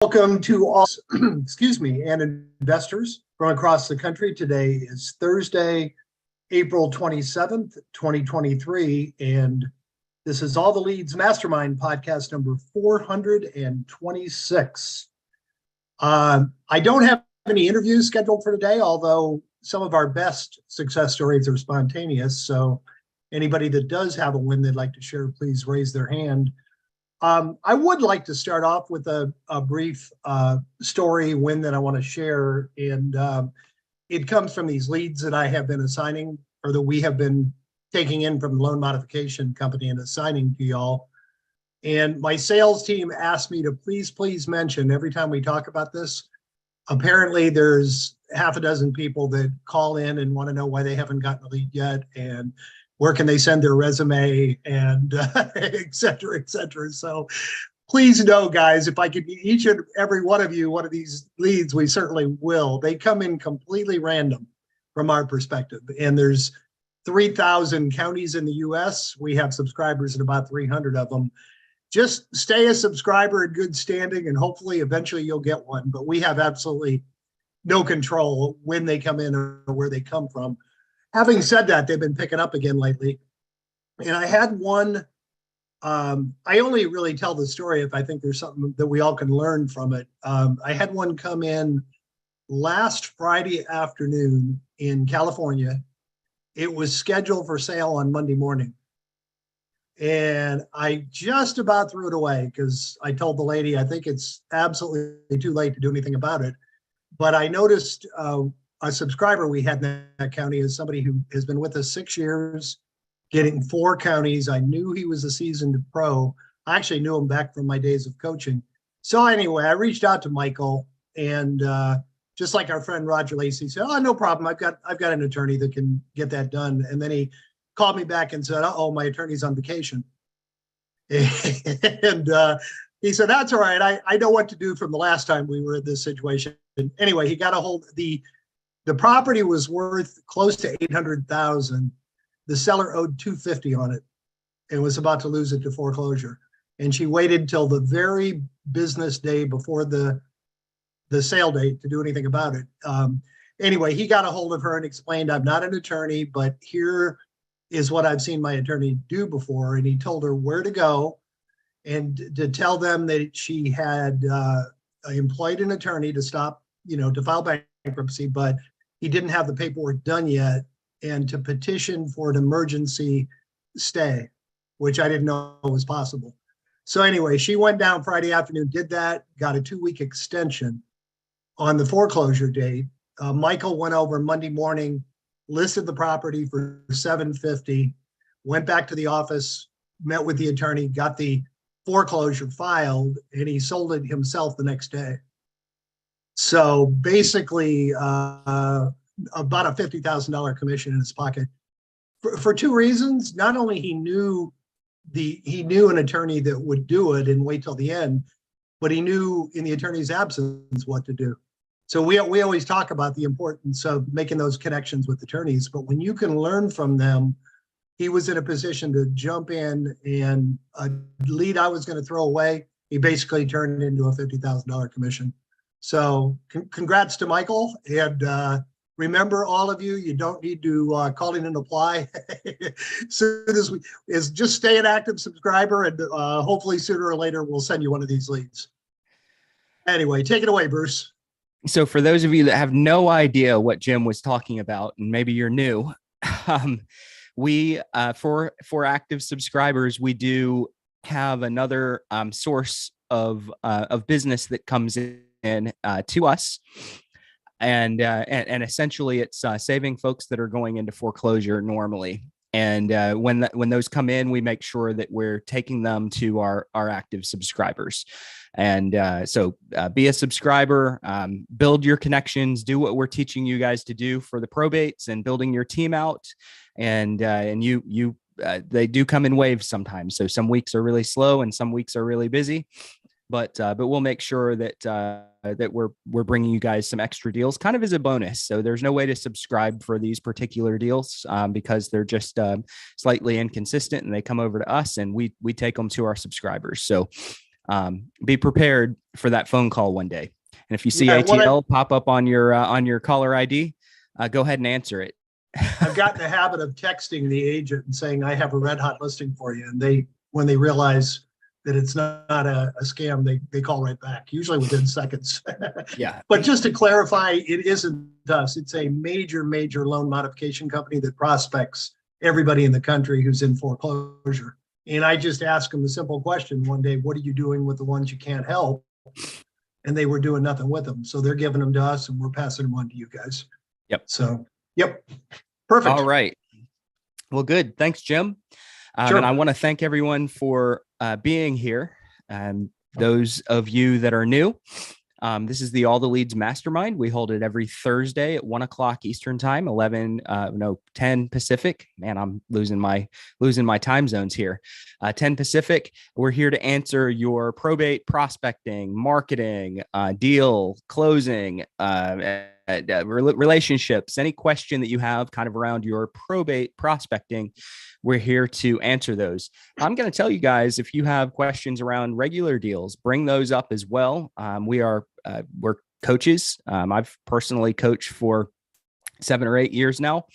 Welcome to all, excuse me, and investors from across the country. Today is Thursday, April 27th, 2023, and this is All the Leads Mastermind podcast number 426. I don't have any interviews scheduled for today, although some of our best success stories are spontaneous. So anybody that does have a win they'd like to share, please raise their hand. I would like to start off with a brief story win that I want to share. And it comes from these leads that I have been assigning, or that we have been taking in from the loan modification company and assigning to y'all. And my sales team asked me to please mention every time we talk about this. Apparently there's half a dozen people that call in and want to know why they haven't gotten a lead yet, and where can they send their resume, and et cetera, et cetera. So please know, guys, if I could get each and every one of you one of these leads, we certainly will. They come in completely random from our perspective. And there's 3,000 counties in the US. We have subscribers in about 300 of them. Just stay a subscriber in good standing, and hopefully eventually you'll get one. But we have absolutely no control when they come in or where they come from. Having said that, they've been picking up again lately. And I had one, I only really tell the story if I think there's something that we all can learn from it. I had one come in last Friday afternoon in California. It was scheduled for sale on Monday morning. And I just about threw it away because I told the lady, I think it's absolutely too late to do anything about it. But I noticed a subscriber we had in that county is somebody who has been with us 6 years, getting 4 counties. I knew he was a seasoned pro. I actually knew him back from my days of coaching. So anyway, I reached out to Michael, and just like our friend Roger Lacey said, "Oh, no problem. I've got an attorney that can get that done." And then he called me back and said, "Oh, my attorney's on vacation." And he said, "That's all right. I know what to do from the last time we were in this situation." And anyway, he got a hold of the property was worth close to $800,000. The seller owed $250 on it and was about to lose it to foreclosure. And she waited till the very business day before the sale date to do anything about it. Anyway, he got a hold of her and explained, "I'm not an attorney, but here is what I've seen my attorney do before." And he told her where to go and to tell them that she had employed an attorney to stop, to file bankruptcy, but he didn't have the paperwork done yet, and to petition for an emergency stay, which I didn't know was possible. So anyway, she went down Friday afternoon, did that, got a 2-week extension on the foreclosure date. Michael went over Monday morning, listed the property for $750, went back to the office, met with the attorney, got the foreclosure filed, and he sold it himself the next day. So basically, about a $50,000 commission in his pocket for 2 reasons. Not only he knew an attorney that would do it and wait till the end, but he knew in the attorney's absence what to do. So we always talk about the importance of making those connections with attorneys, but when you can learn from them, he was in a position to jump in, and a lead I was going to throw away, he basically turned into a $50,000 commission. So congrats to Michael, and remember, all of you, you don't need to call in and apply. Soon as just stay an active subscriber, and hopefully sooner or later we'll send you one of these leads. Anyway, take it away, Bruce. So for those of you that have no idea what Jim was talking about, and maybe you're new, we for active subscribers, we do have another source of business that comes in to us, and essentially it's saving folks that are going into foreclosure normally. And when those come in, we make sure that we're taking them to our active subscribers. And so be a subscriber, build your connections, do what we're teaching you guys to do for the probates and building your team out. And they do come in waves sometimes. So some weeks are really slow and some weeks are really busy. But we'll make sure that we're bringing you guys some extra deals, kind of as a bonus. So there's no way to subscribe for these particular deals because they're just slightly inconsistent, and they come over to us, and we take them to our subscribers. So Be prepared for that phone call one day. And if you see Yeah, ATL pop up on your caller ID, go ahead and answer it. I've got in the habit of texting the agent and saying, I have a red hot listing for you. And when they realize that it's not a scam, they call right back, usually within seconds. Yeah. But just to clarify, it isn't us. It's a major loan modification company that prospects everybody in the country who's in foreclosure. And I just asked them a simple question one day, what are you doing with the ones you can't help? And they were doing nothing with them. So they're giving them to us and we're passing them on to you guys. Yep. So, yep. Perfect. All right. Well, good. Thanks, Jim. Sure. And I want to thank everyone for being here. Those of you that are new, this is the All the Leads Mastermind. We hold it every Thursday at 1 o'clock Eastern time, 10 Pacific. Man, I'm losing my time zones here. 10 Pacific. We're here to answer your probate prospecting, marketing, deal closing, relationships, any question that you have kind of around your probate prospecting. We're here to answer those. I'm going to tell you guys, if you have questions around regular deals, bring those up as well. We're coaches. I've personally coached for 7 or 8 years now.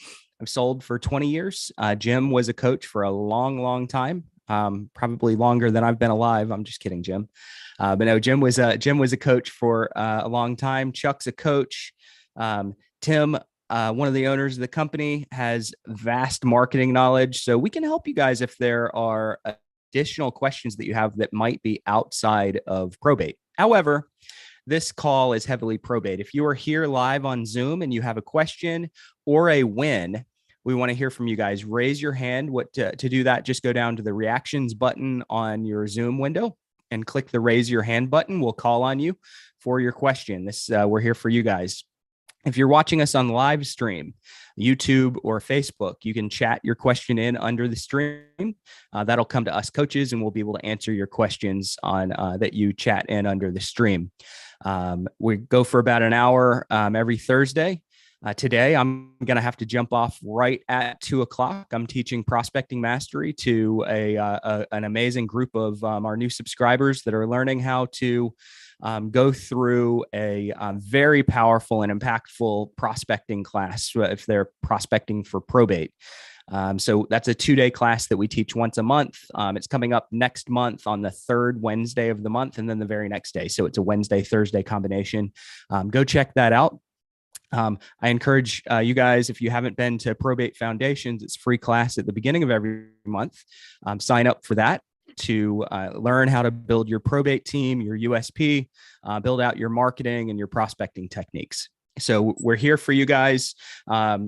I've sold for 20 years. Jim was a coach for a long time, probably longer than I've been alive. I'm just kidding, Jim. But no, Jim was a coach for a long time. Chuck's a coach. Tim, one of the owners of the company, has vast marketing knowledge. So we can help you guys if there are additional questions that you have that might be outside of probate. However, this call is heavily probate. If you are here live on Zoom and you have a question or a win, we want to hear from you guys. Raise your hand. To do that, just go down to the reactions button on your Zoom window and click the raise your hand button. We'll call on you for your question. We're here for you guys. If you're watching us on live stream, YouTube or Facebook, you can chat your question in under the stream. That'll come to us coaches, and we'll be able to answer your questions on that you chat in under the stream. We go for about an hour every Thursday. Today, I'm going to have to jump off right at 2 o'clock. I'm teaching Prospecting Mastery to an amazing group of our new subscribers that are learning how to go through a very powerful and impactful prospecting class if they're prospecting for probate. So that's a 2-day class that we teach once a month. It's coming up next month on the 3rd Wednesday of the month, and then the very next day. So it's a Wednesday-Thursday combination. Go check that out. I encourage you guys, if you haven't been to Probate Foundations, it's a free class at the beginning of every month. Sign up for that to learn how to build your probate team, your USP, build out your marketing and your prospecting techniques. So we're here for you guys.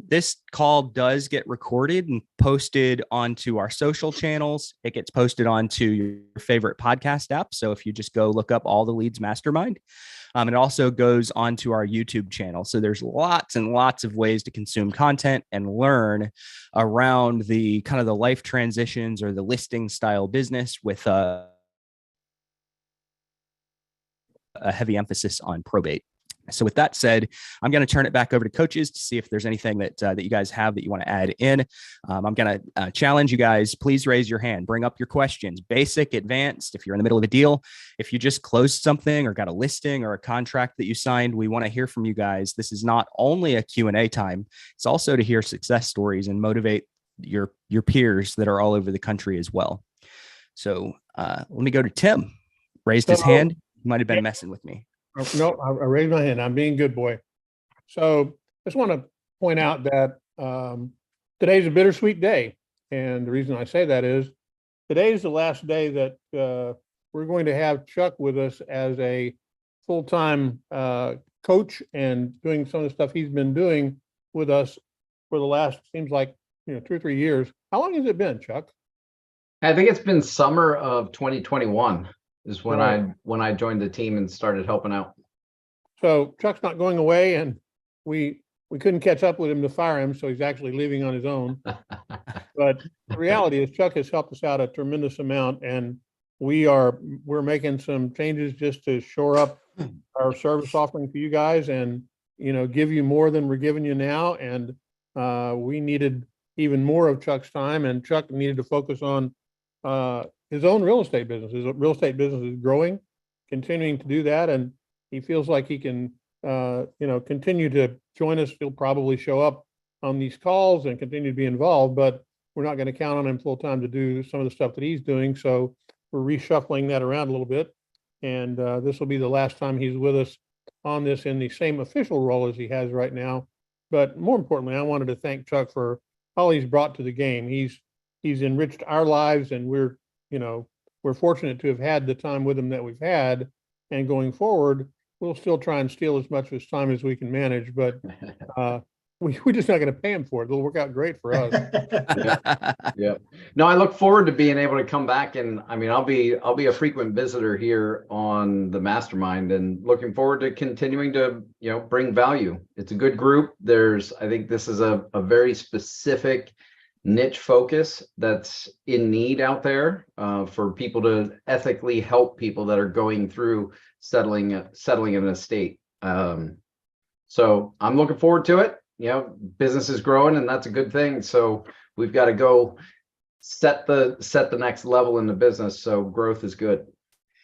This call does get recorded and posted onto our social channels. It gets posted onto your favorite podcast app. So if you just go look up All the Leads Mastermind, it also goes onto our YouTube channel. So there's lots and lots of ways to consume content and learn around the kind of the life transitions or the listing style business with a heavy emphasis on probate. So with that said, I'm going to turn it back over to coaches to see if there's anything that you guys have that you want to add in. I'm going to challenge you guys. Please raise your hand. Bring up your questions, basic, advanced. If you're in the middle of a deal, if you just closed something or got a listing or a contract that you signed, we want to hear from you guys. This is not only a Q&A time. It's also to hear success stories and motivate your peers that are all over the country as well. So let me go to Tim. Raised his hand. He might have been messing with me. No, I raised my hand. I'm being good boy. So I just want to point out that today's a bittersweet day. And the reason I say that is today's the last day that we're going to have Chuck with us as a full-time coach and doing some of the stuff he's been doing with us for the last, seems like, 2 or 3 years. How long has it been, Chuck? I think it's been summer of 2021 is when Right. I joined the team and started helping out. So Chuck's not going away, and we couldn't catch up with him to fire him, so he's actually leaving on his own. But the reality is Chuck has helped us out a tremendous amount, and we're making some changes just to shore up our service offering to you guys and give you more than we're giving you now. And we needed even more of Chuck's time, and Chuck needed to focus on his own real estate business. His real estate business is growing, continuing to do that, and he feels like he can, continue to join us. He'll probably show up on these calls and continue to be involved, but we're not going to count on him full time to do some of the stuff that he's doing. So we're reshuffling that around a little bit, and this will be the last time he's with us on this in the same official role as he has right now. But more importantly, I wanted to thank Chuck for all he's brought to the game. He's enriched our lives, and we're fortunate to have had the time with him that we've had. And going forward, we'll still try and steal as much of his time as we can manage, but we're just not going to pay him for it. It'll work out great for us. Yeah. No, I look forward to being able to come back, and I mean, I'll be a frequent visitor here on the Mastermind, and looking forward to continuing to, bring value. It's a good group. I think this is a very specific niche focus that's in need out there for people to ethically help people that are going through settling an estate. So I'm looking forward to it. Business is growing, and that's a good thing. So we've got to go set the next level in the business. So growth is good.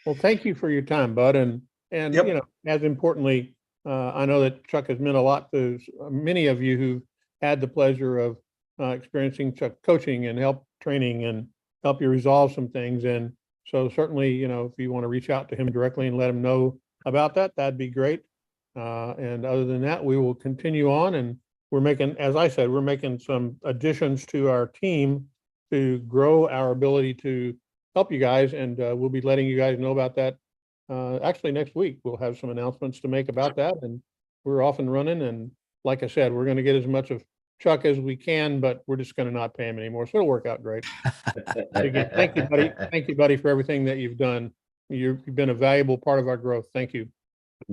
Well, thank you for your time, Bud. And Yep. as importantly, I know that Chuck has meant a lot to many of you who've had the pleasure of experiencing Chuck coaching and help training and help you resolve some things. And so certainly, if you want to reach out to him directly and let him know about that, that'd be great. And other than that, we will continue on, and as I said, we're making some additions to our team to grow our ability to help you guys. And we'll be letting you guys know about that. Actually, next week, we'll have some announcements to make about that, and we're off and running. And like I said, we're going to get as much of Chuck as we can, but we're just going to not pay him anymore. So it'll work out great. Again, thank you, buddy. Thank you, buddy, for everything that you've done. You've been a valuable part of our growth. Thank you.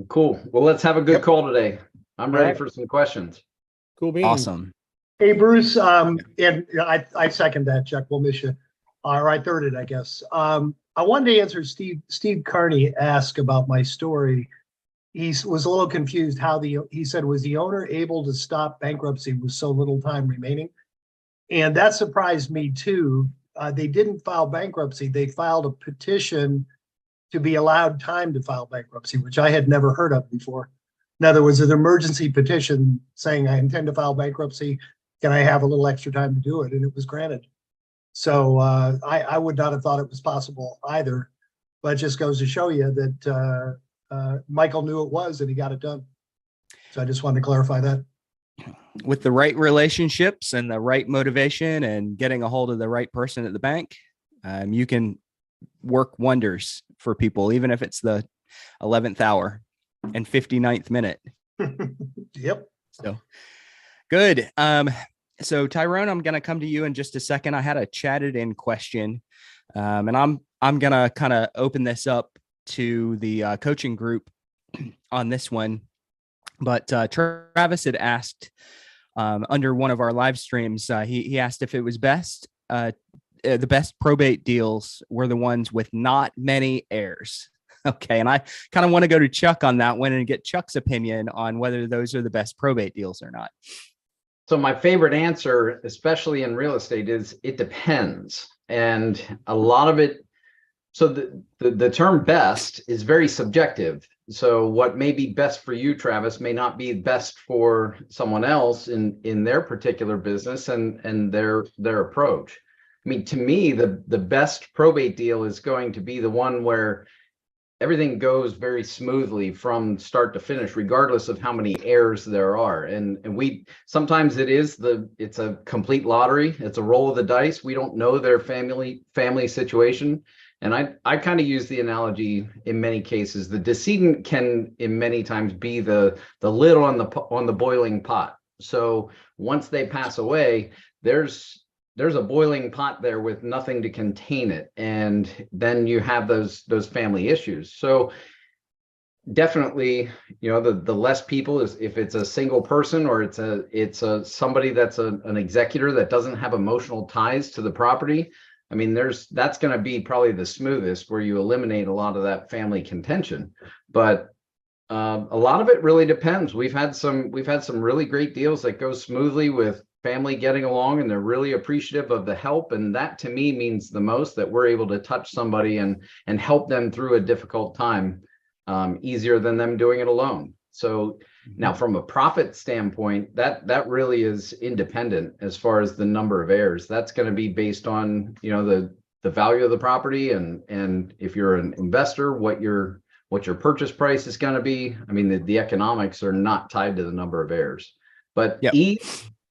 Cool. Well, let's have a good Yep. call today. I'm ready Alright. for some questions. Cool beans. Awesome. Hey, Bruce, and I second that, Chuck. We'll miss you. Or I third it, I guess. I wanted to answer Steve Carney asked about my story. He was a little confused he said, was the owner able to stop bankruptcy with so little time remaining? And that surprised me too. They didn't file bankruptcy. They filed a petition to be allowed time to file bankruptcy, which I had never heard of before. In other words, an emergency petition saying, I intend to file bankruptcy. Can I have a little extra time to do it? And it was granted. So I would not have thought it was possible either, but it just goes to show you that Michael knew it was, and he got it done. So I just wanted to clarify that. With the right relationships and the right motivation and getting a hold of the right person at the bank, you can work wonders for people, even if it's the 11th hour and 59th minute. Yep. So good. So Tyrone, I'm going to come to you in just a second. I had a chatted in question, and I'm going to kind of open this up to the coaching group on this one. But Travis had asked under one of our live streams, he asked if it was the best probate deals were the ones with not many heirs. Okay. And I kind of want to go to Chuck on that one and get Chuck's opinion on whether those are the best probate deals or not. So my favorite answer, especially in real estate, is it depends. And a lot of it, so the term best is very subjective. So what may be best for you, Travis, may not be best for someone else in their particular business and their approach. I mean, to me, the best probate deal is going to be the one where everything goes very smoothly from start to finish, regardless of how many heirs there are. And we sometimes it's a complete lottery. It's a roll of the dice. We don't know their family situation. And I kind of use the analogy in many cases. The decedent can, in many times, be the lid on the boiling pot. So once they pass away, there's a boiling pot there with nothing to contain it, and then you have those family issues. So definitely, the less people is if it's a single person or it's a somebody that's an executor that doesn't have emotional ties to the property. I mean, that's going to be probably the smoothest, where you eliminate a lot of that family contention. But a lot of it really depends. We've had some really great deals that go smoothly with family getting along and they're really appreciative of the help. And that to me means the most, that we're able to touch somebody and help them through a difficult time, easier than them doing it alone. So now from a profit standpoint, that really is independent as far as the number of heirs. That's going to be based on, you know, the value of the property, and if you're an investor, what your purchase price is going to be. I mean, the economics are not tied to the number of heirs, but Yep.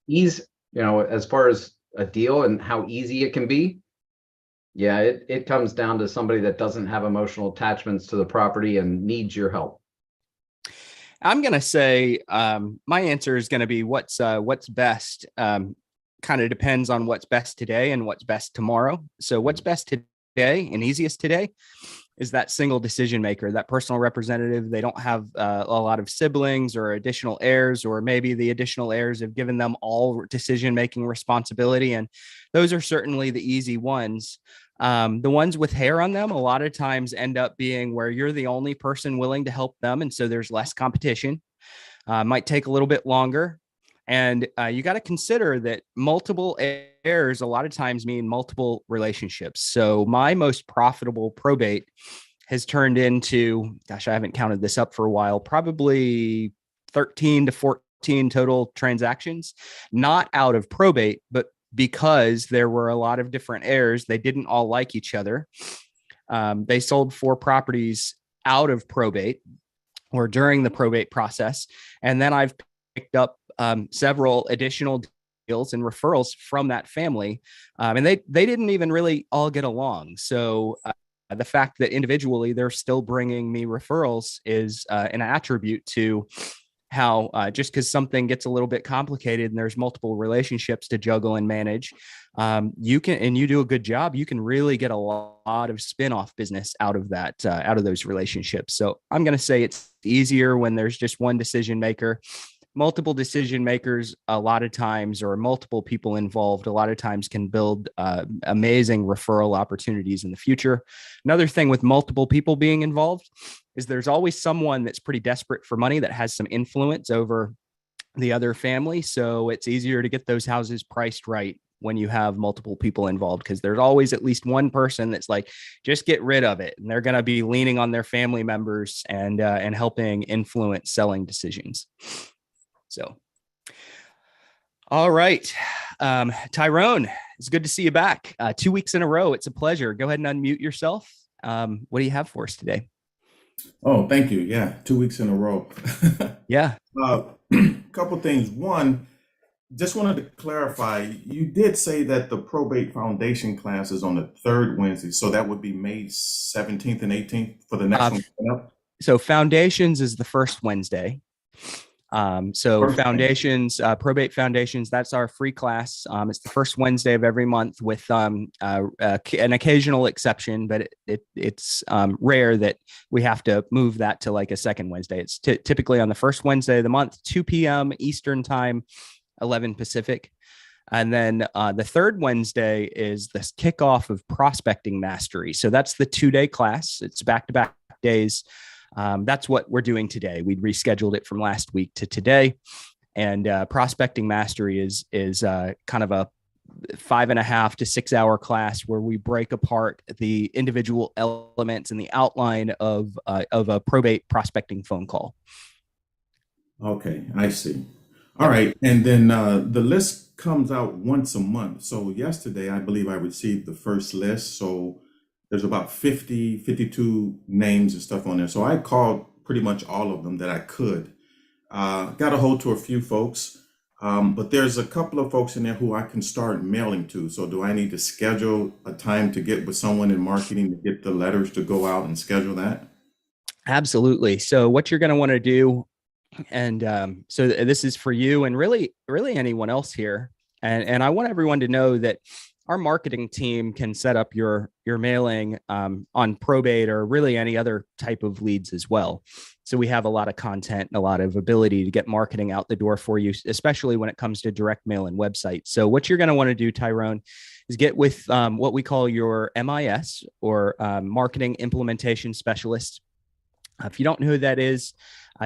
ease, you know, as far as a deal and how easy it can be. Yeah, it comes down to somebody that doesn't have emotional attachments to the property and needs your help. I'm going to say my answer is going to be what's best. Kind of depends on what's best today and what's best tomorrow. So what's best today and easiest today is that single decision maker, that personal representative. They don't have a lot of siblings or additional heirs, or maybe the additional heirs have given them all decision-making responsibility. And those are certainly the easy ones. The ones with hair on them, a lot of times end up being where you're the only person willing to help them. And so there's less competition, might take a little bit longer. And you got to consider that multiple heirs a lot of times mean multiple relationships. So my most profitable probate has turned into, gosh, I haven't counted this up for a while, probably 13 to 14 total transactions, not out of probate, but because there were a lot of different heirs. They didn't all like each other. They sold 4 properties out of probate or during the probate process. And then I've picked up several additional deals and referrals from that family. And they didn't even really all get along. So the fact that individually they're still bringing me referrals is an attribute to how just because something gets a little bit complicated and there's multiple relationships to juggle and manage, you can, and you do a good job, you can really get a lot of spin-off business out of that, out of those relationships. So I'm going to say it's easier when there's just one decision maker. Multiple decision makers, a lot of times, or multiple people involved, a lot of times can build amazing referral opportunities in the future. Another thing with multiple people being involved is there's always someone that's pretty desperate for money that has some influence over the other family. So it's easier to get those houses priced right when you have multiple people involved, because there's always at least one person that's like, just get rid of it. And they're going to be leaning on their family members and helping influence selling decisions. So, all right. Tyrone, it's good to see you back 2 weeks in a row. It's a pleasure. Go ahead and unmute yourself. What do you have for us today? Oh, thank you. Yeah, 2 weeks in a row. Yeah. Couple things. One, just wanted to clarify, you did say that the probate foundation class is on the third Wednesday, so that would be May 17th and 18th for the next one coming up? So foundations is the first Wednesday. So foundations, probate foundations, that's our free class. It's the first Wednesday of every month with an occasional exception, but it's rare that we have to move that to like a second Wednesday. It's typically on the first Wednesday of the month, 2 p.m. Eastern time, 11 Pacific. And then the third Wednesday is this kickoff of prospecting mastery. So that's the 2-day class. It's back-to-back days. That's what we're doing today. We rescheduled it from last week to today. And prospecting mastery is kind of a 5.5 to 6 hour class where we break apart the individual elements and the outline of a probate prospecting phone call. Okay, I see. All right. And then the list comes out once a month. So yesterday, I believe I received the first list. So there's about 52 names and stuff on there. So I called pretty much all of them that I could. Got a hold to a few folks, but there's a couple of folks in there who I can start mailing to. So do I need to schedule a time to get with someone in marketing to get the letters to go out and schedule that? Absolutely. So what you're going to want to do, and so this is for you and really anyone else here. And I want everyone to know that our marketing team can set up your mailing on probate or really any other type of leads as well. So we have a lot of content and a lot of ability to get marketing out the door for you, especially when it comes to direct mail and websites. So what you're going to want to do, Tyrone, is get with what we call your MIS or marketing implementation specialist. If you don't know who that is,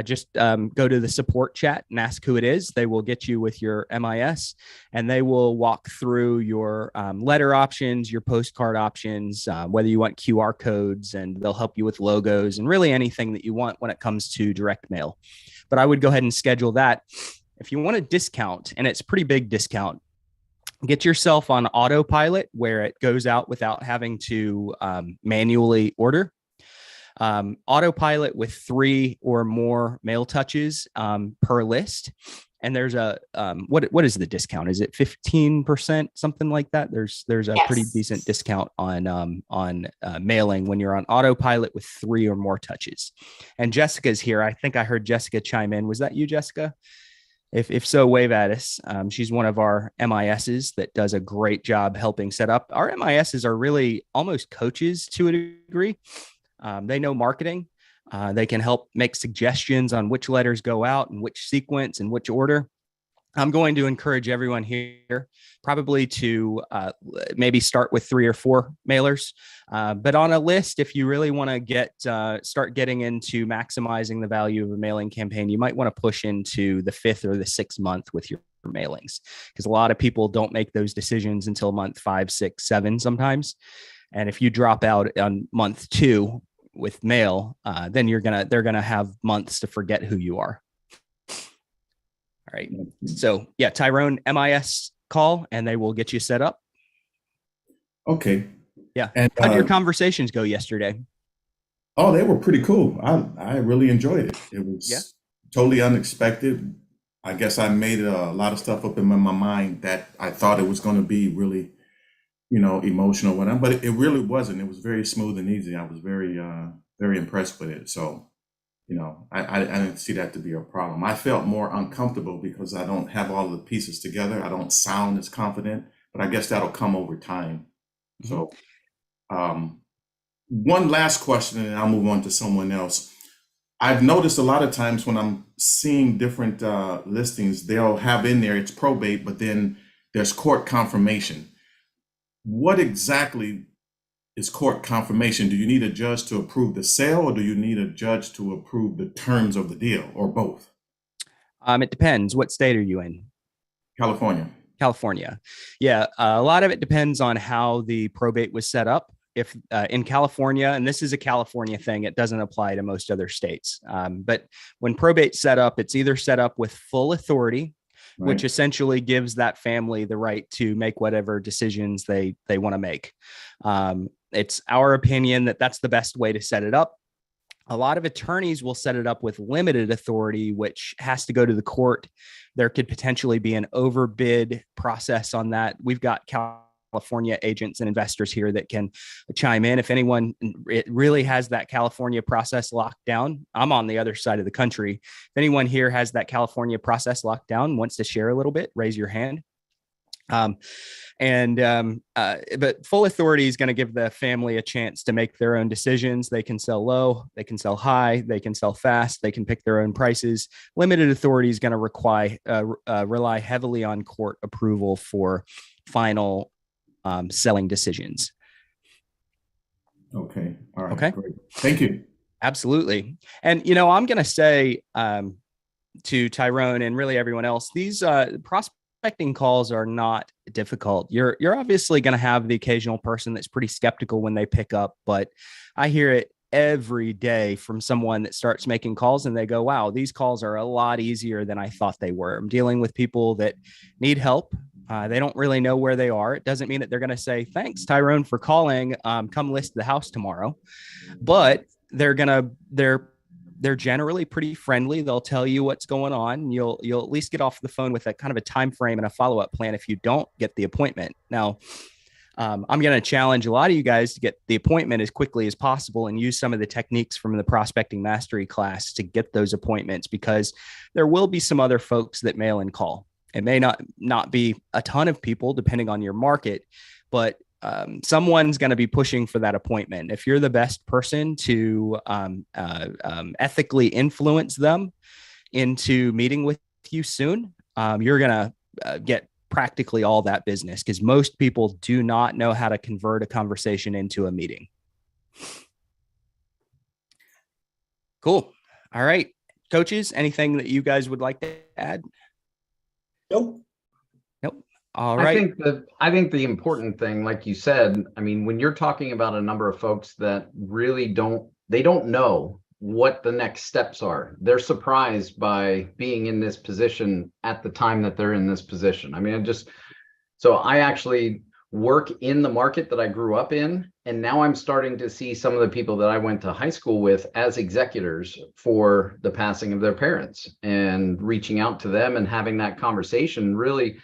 just go to the support chat and ask who it is. They will get you with your MIS, and they will walk through your letter options, your postcard options, whether you want QR codes, and they'll help you with logos and really anything that you want when it comes to direct mail. But I would go ahead and schedule that. If you want a discount, and it's a pretty big discount, get yourself on autopilot where it goes out without having to manually order. Autopilot with 3 or more mail touches per list. And there's a what is the discount? Is it 15%, something like that? There's a pretty decent discount on mailing when you're on autopilot with 3 or more touches. And Jessica's here. I think I heard Jessica chime in. Was that you, Jessica? If so, wave at us. She's one of our MISs that does a great job helping set up. Our MISs are really almost coaches to a degree. They know marketing. They can help make suggestions on which letters go out and which sequence and which order. I'm going to encourage everyone here probably to maybe start with 3 or 4 mailers. But on a list, if you really want to start getting into maximizing the value of a mailing campaign, you might want to push into the 5th or the 6th month with your mailings, because a lot of people don't make those decisions until month 5, 6, 7 sometimes. And if you drop out on month 2 with mail, then they're gonna have months to forget who you are. All right. So yeah, Tyrone, MIS call and they will get you set up. Okay. Yeah. And how did your conversations go yesterday? oh, they were pretty cool. I really enjoyed it. It was totally unexpected. I guess I made a lot of stuff up in my mind that I thought it was going to be really, emotional when but it really wasn't. It was very smooth and easy. I was very, very impressed with it. So, I didn't see that to be a problem. I felt more uncomfortable because I don't have all the pieces together. I don't sound as confident, but I guess that'll come over time. Mhm. So, one last question, and I'll move on to someone else. I've noticed a lot of times when I'm seeing different listings, they'll have in there, it's probate, but then there's court confirmation. What exactly is court confirmation? Do you need a judge to approve the sale, or do you need a judge to approve the terms of the deal, or both? It depends. What state are you in? California. California. Yeah. A lot of it depends on how the probate was set up. If in California, and this is a California thing, it doesn't apply to most other states. But when probate's set up, it's either set up with full authority, which Right. essentially gives that family the right to make whatever decisions they want to make. It's our opinion that that's the best way to set it up. A lot of attorneys will set it up with limited authority, which has to go to the court. There could potentially be an overbid process on that. We've got California agents and investors here that can chime in. If anyone really has that California process locked down, I'm on the other side of the country. If anyone here has that California process locked down, wants to share a little bit, raise your hand. But full authority is going to give the family a chance to make their own decisions. They can sell low, they can sell high, they can sell fast, they can pick their own prices. Limited authority is going to rely heavily on court approval for final selling decisions. Okay. All right. Okay. Great. Thank you. Absolutely. And, I'm going to say to Tyrone and really everyone else, these prospecting calls are not difficult. You're obviously going to have the occasional person that's pretty skeptical when they pick up, but I hear it every day from someone that starts making calls and they go, wow, these calls are a lot easier than I thought they were. I'm dealing with people that need help. They don't really know where they are. It doesn't mean that they're going to say, thanks, Tyrone, for calling. Come list the house tomorrow. But they're generally pretty friendly. They'll tell you what's going on. You'll at least get off the phone with a kind of a time frame and a follow-up plan if you don't get the appointment. Now, I'm going to challenge a lot of you guys to get the appointment as quickly as possible and use some of the techniques from the prospecting mastery class to get those appointments, because there will be some other folks that mail and call. It may not be a ton of people depending on your market, but someone's going to be pushing for that appointment. If you're the best person to ethically influence them into meeting with you soon, you're going to get practically all that business, because most people do not know how to convert a conversation into a meeting. Cool. All right. Coaches, anything that you guys would like to add? Nope. Nope. All I right. think the important thing, like you said, I mean, when you're talking about a number of folks that really don't know what the next steps are, they're surprised by being in this position at the time that they're in this position. I mean, so I actually work in the market that I grew up in, and now I'm starting to see some of the people that I went to high school with as executors for the passing of their parents, and reaching out to them and having that conversation. Really,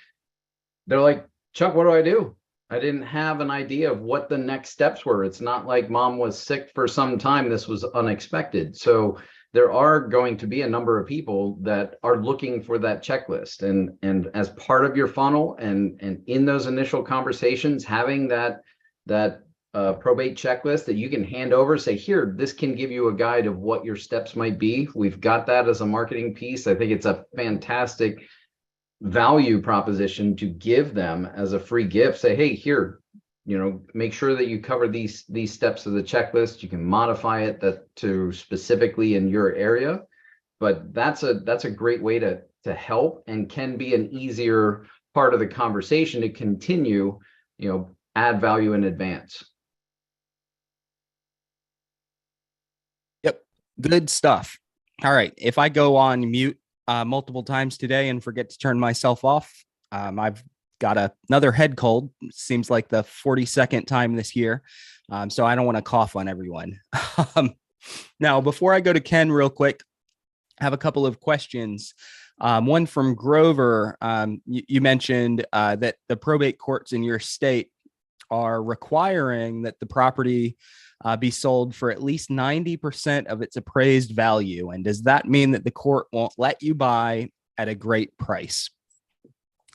they're like, Chuck, what do I do? I didn't have an idea of what the next steps were. It's not like mom was sick for some time. This was unexpected. So there are going to be a number of people that are looking for that checklist, and as part of your funnel, and in those initial conversations, having that probate checklist that you can hand over, say, here, this can give you a guide of what your steps might be. We've got that as a marketing piece. I think it's a fantastic value proposition to give them as a free gift. Say, hey, here, make sure that you cover these steps of the checklist. You can modify it to specifically in your area, but that's a great way to help, and can be an easier part of the conversation to continue, add value in advance. Yep. Good stuff. All right. If I go on mute multiple times today and forget to turn myself off, I've got another head cold. Seems like the 42nd time this year. So I don't want to cough on everyone. Now, before I go to Ken real quick, I have a couple of questions. One from Grover. You mentioned that the probate courts in your state are requiring that the property be sold for at least 90% of its appraised value. And does that mean that the court won't let you buy at a great price?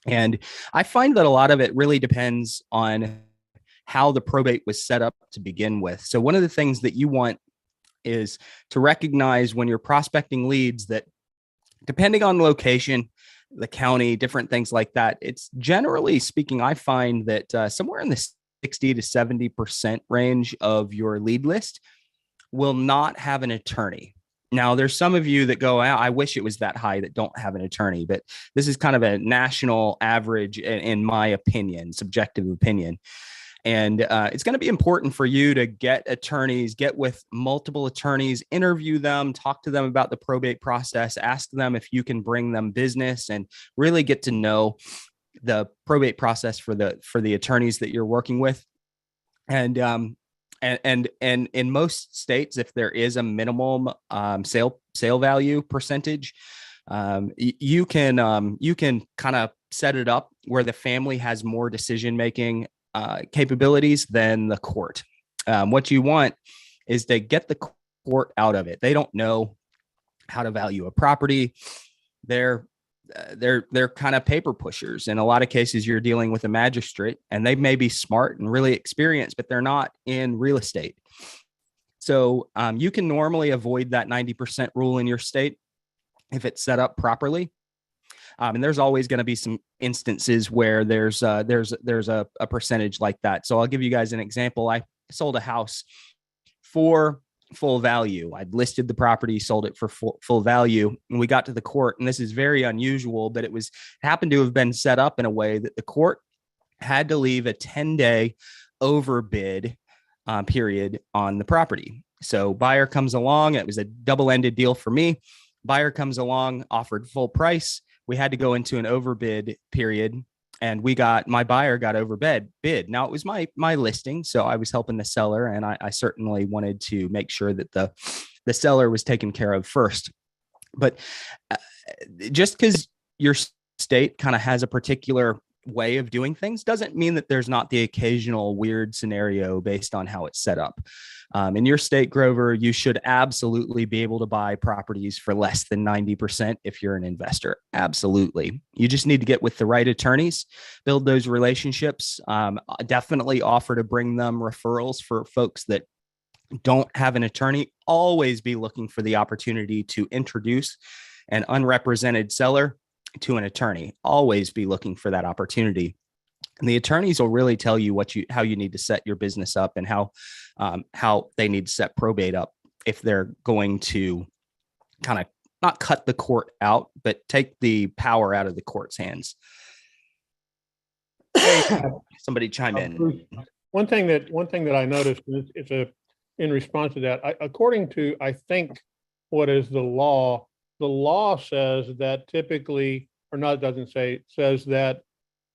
And I find that a lot of it really depends on how the probate was set up to begin with. So one of the things that you want is to recognize when you're prospecting leads that, depending on location, the county, different things like that, it's generally speaking, I find that somewhere in the 60 to 70% range of your lead list will not have an attorney. Now, there's some of you that go, I wish it was that high, that don't have an attorney, but this is kind of a national average, in my opinion, subjective opinion. And it's going to be important for you to get attorneys, get with multiple attorneys, interview them, talk to them about the probate process, ask them if you can bring them business, and really get to know the probate process for the attorneys that you're working with. And in most states, if there is a minimum sale value percentage, you can kind of set it up where the family has more decision making capabilities than the court. What you want is to get the court out of it. They don't know how to value a property. They're kind of paper pushers. In a lot of cases, you're dealing with a magistrate, and they may be smart and really experienced, but they're not in real estate. So you can normally avoid that 90% rule in your state if it's set up properly. And there's always going to be some instances where there's a percentage like that. So I'll give you guys an example. I sold a house for full value. I'd listed the property, sold it for full value, and we got to the court. And this is very unusual, but it happened to have been set up in a way that the court had to leave a 10-day overbid period on the property. So buyer comes along. It was a double-ended deal for me. Buyer comes along, offered full price. We had to go into an overbid period, and my buyer got overbid. Now, it was my listing, so I was helping the seller, and I certainly wanted to make sure that the seller was taken care of first. But just because your state kind of has a particular way of doing things doesn't mean that there's not the occasional weird scenario based on how it's set up. In your state, Grover, you should absolutely be able to buy properties for less than 90% if you're an investor. Absolutely. You just need to get with the right attorneys, build those relationships. Definitely offer to bring them referrals for folks that don't have an attorney. Always be looking for the opportunity to introduce an unrepresented seller to an attorney. Always be looking for that opportunity. And the attorneys will really tell you how you need to set your business up, and how they need to set probate up if they're going to kind of not cut the court out, but take the power out of the court's hands. Somebody chime in. Bruce, one thing that I noticed, and in response to that, according to, I think, what is the law says that typically, or not, doesn't say, it says that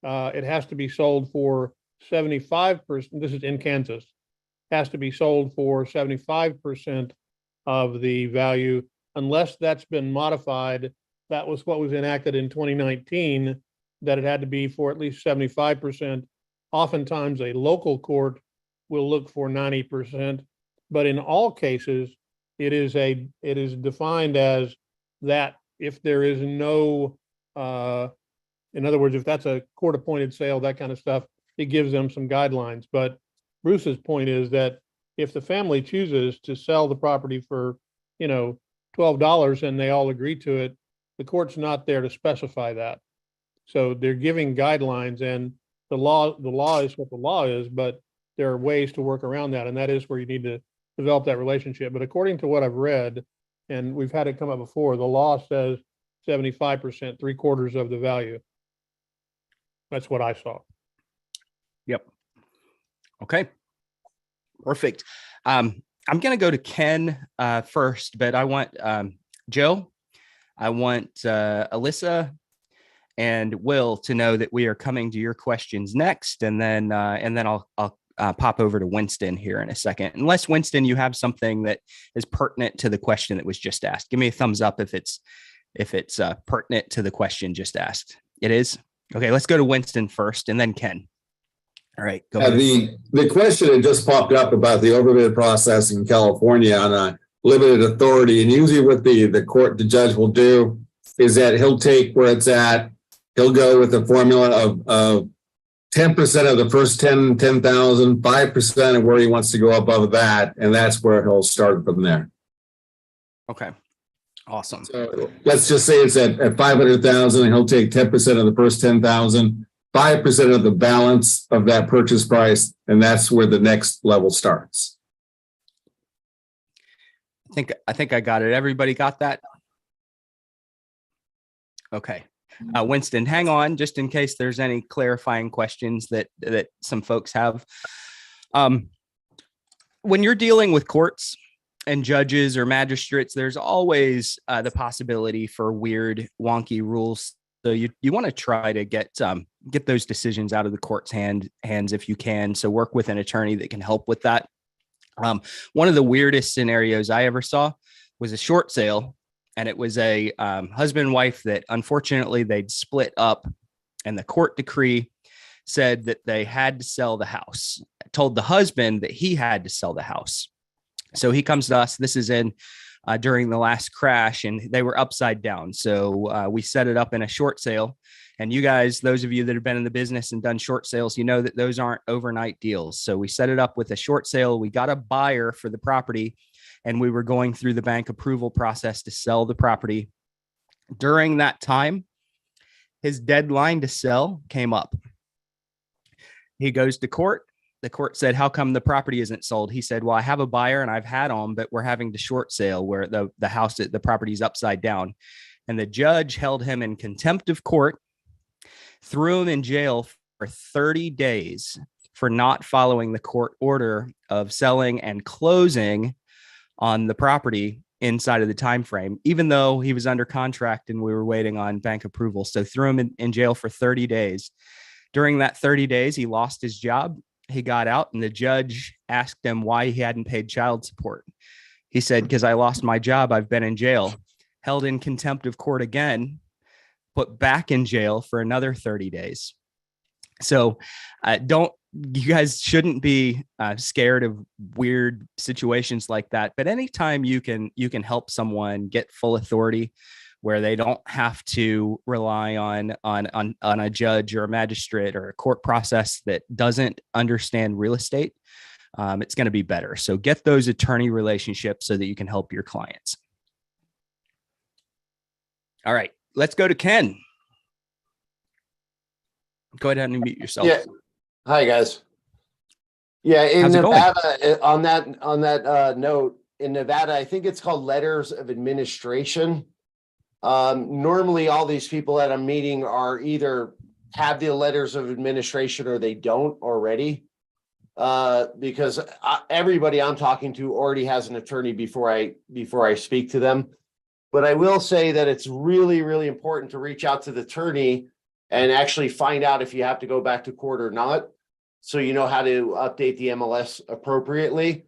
it has to be sold for 75%. This is in Kansas, has to be sold for 75% of the value, unless that's been modified. That was what was enacted in 2019, that it had to be for at least 75%. Oftentimes, a local court will look for 90%, but in all cases, it is defined as that if there is no, in other words, if that's a court-appointed sale, that kind of stuff, it gives them some guidelines. But Bruce's point is that if the family chooses to sell the property for, $12 and they all agree to it, the court's not there to specify that. So they're giving guidelines, and the law is what the law is, but there are ways to work around that. And that is where you need to develop that relationship. But according to what I've read, and we've had it come up before, the law says 75%, 3/4 of the value. That's what I saw. Yep. Okay. Perfect. I'm going to go to Ken first, but I want Joe, I want Alyssa and Will to know that we are coming to your questions next, and then I'll pop over to Winston here in a second. Unless, Winston, you have something that is pertinent to the question that was just asked. Give me a thumbs up if it's pertinent to the question just asked. It is? Okay, let's go to Winston first and then Ken. All right, go ahead. The question that just popped up about the overbid process in California on a limited authority, and usually what the judge will do is that he'll take where it's at. He'll go with the formula of 10% of the first 10,000, 5% of where he wants to go above that, and that's where he'll start from there. Okay, awesome. So let's just say it's at 500,000, and he'll take 10% of the first 10,000, 5% of the balance of that purchase price, and that's where the next level starts. I think I got it. Everybody got that? Okay. Winston, hang on just in case there's any clarifying questions that some folks have. When you're dealing with courts and judges or magistrates, there's always the possibility for weird, wonky rules. So you want to try to get those decisions out of the court's hands if you can. So work with an attorney that can help with that. One of the weirdest scenarios I ever saw was a short sale. And it was a husband and wife that unfortunately they'd split up, and the court decree said that they had to sell the house. It told the husband that he had to sell the house. So he comes to us. This is during the last crash, and they were upside down. So we set it up in a short sale. And you guys, those of you that have been in the business and done short sales, you know that those aren't overnight deals. So we set it up with a short sale. We got a buyer for the property, and we were going through the bank approval process to sell the property. During that time, his deadline to sell came up. He goes to court. The court said, how come the property isn't sold? He said, well, I have a buyer and I've had them, but we're having to short sale where the property's upside down. And the judge held him in contempt of court, threw him in jail for 30 days for not following the court order of selling and closing on the property inside of the time frame, even though he was under contract and we were waiting on bank approval. So threw him in jail for 30 days. During that 30 days, he lost his job. He got out, and the judge asked him why he hadn't paid child support. He said, because I lost my job, I've been in jail. Held in contempt of court again, put back in jail for another 30 days. So you guys shouldn't be scared of weird situations like that. But anytime you can help someone get full authority where they don't have to rely on a judge or a magistrate or a court process that doesn't understand real estate, it's going to be better. So get those attorney relationships so that you can help your clients. All right, let's go to Ken. Go ahead and unmute yourself. Yeah. Hi, guys. Yeah, in Nevada, on that note, in Nevada, I think it's called letters of administration. Normally all these people that I'm meeting are either have the letters of administration or they don't already. Because everybody I'm talking to already has an attorney before I speak to them. But I will say that it's really, really important to reach out to the attorney and actually find out if you have to go back to court or not. So you know how to update the MLS appropriately.